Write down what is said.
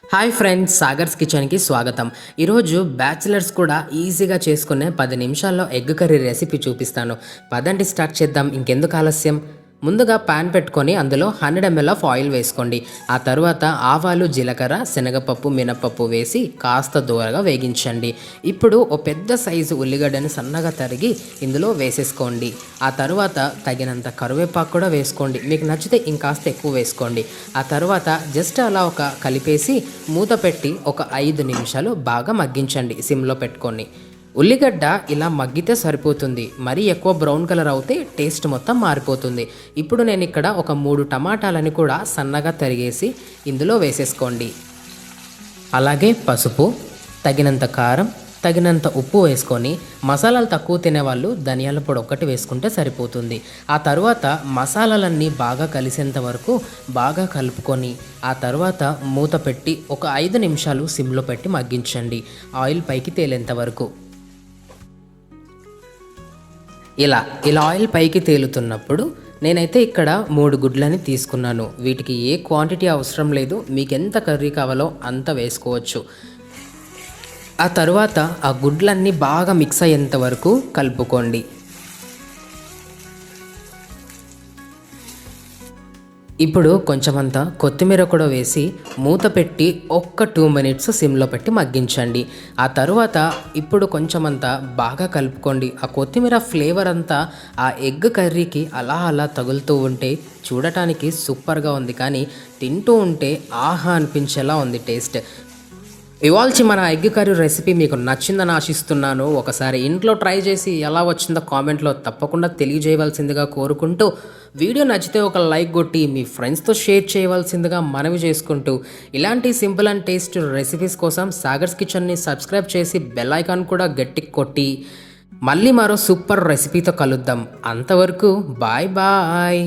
Hi friends, Sagar's కిచెన్కి స్వాగతం. ఈరోజు బ్యాచిలర్స్ కూడా ఈజీగా చేసుకునే 10 నిమిషాల్లో ఎగ్ కర్రీ రెసిపీ చూపిస్తాను. పదండి స్టార్ట్ చేద్దాం. ఇంకెందుకు ఆలస్యం. ముందుగా ప్యాన్ పెట్టుకొని అందులో 100 ml ఆఫ్ ఆయిల్ వేసుకోండి. ఆ తర్వాత ఆవాలు, జీలకర్ర, శనగపప్పు, మినపప్పు వేసి కాస్త దూరగా వేగించండి. ఇప్పుడు ఓ పెద్ద సైజు ఉల్లిగడ్డని సన్నగా తరిగి ఇందులో వేసేసుకోండి. ఆ తర్వాత తగినంత కరివేపాకు కూడా వేసుకోండి. మీకు నచ్చితే ఇంకాస్త ఎక్కువ వేసుకోండి. ఆ తర్వాత జస్ట్ అలా కలిపేసి మూత పెట్టి ఒక 5 నిమిషాలు బాగా మగ్గించండి సిమ్లో పెట్టుకొని. ఉల్లిగడ్డ ఇలా మగ్గితే సరిపోతుంది. మరీ ఎక్కువ బ్రౌన్ కలర్ అవుతే టేస్ట్ మొత్తం మారిపోతుంది. ఇప్పుడు నేను ఇక్కడ ఒక 3 టమాటాలని కూడా సన్నగా తరిగేసి ఇందులో వేసేసుకోండి. అలాగే పసుపు, తగినంత కారం, తగినంత ఉప్పు వేసుకొని, మసాలాలు తక్కువ తినేవాళ్ళు ధనియాల పొడి ఒక్కటి వేసుకుంటే సరిపోతుంది. ఆ తర్వాత మసాలాలన్నీ బాగా కలిసేంత వరకు బాగా కలుపుకొని ఆ తర్వాత మూత పెట్టి ఒక 5 నిమిషాలు సిమ్లో పెట్టి మగ్గించండి, ఆయిల్ పైకి తేలేంత వరకు. ఇలా ఆయిల్ పైకి తేలుతున్నప్పుడు నేనైతే ఇక్కడ 3 గుడ్లని తీసుకున్నాను. వీటికి ఏ క్వాంటిటీ అవసరం లేదు, మీకు ఎంత కర్రీ కావాలో అంత వేసుకోవచ్చు. ఆ తర్వాత ఆ గుడ్లన్నీ బాగా మిక్స్ అయ్యేంత వరకు కలుపుకోండి. ఇప్పుడు కొంచెమంతా కొత్తిమీర కూడా వేసి మూత పెట్టి ఒక్క 2 మినిట్స్ సిమ్లో పెట్టి మగ్గించండి. ఆ తర్వాత ఇప్పుడు కొంచెమంతా బాగా కలుపుకోండి. ఆ కొత్తిమీర ఫ్లేవర్ అంతా ఆ ఎగ్ కర్రీకి అలా తగులుతూ ఉంటే చూడటానికి సూపర్గా ఉంది, కానీ తింటూ ఉంటే ఆహా అనిపించేలా ఉంది టేస్ట్. ఇవాల్చి మన ఎగ్ కర్రీ రెసిపీ మీకు నచ్చిందని ఆశిస్తున్నాను. ఒకసారి ఇంట్లో ట్రై చేసి ఎలా వచ్చిందో కామెంట్లో తప్పకుండా తెలియజేయవలసిందిగా కోరుకుంటూ, వీడియో నచ్చితే ఒక లైక్ కొట్టి మీ ఫ్రెండ్స్తో షేర్ చేయవలసిందిగా మనవి చేసుకుంటూ, ఇలాంటి సింపుల్ అండ్ టేస్ట్ రెసిపీస్ కోసం సాగర్స్ కిచెన్ని సబ్స్క్రైబ్ చేసి బెల్ ఐకాన్ కూడా గట్టి కొట్టి మళ్ళీ మరో సూపర్ రెసిపీతో కలుద్దాం. అంతవరకు బాయ్ బాయ్.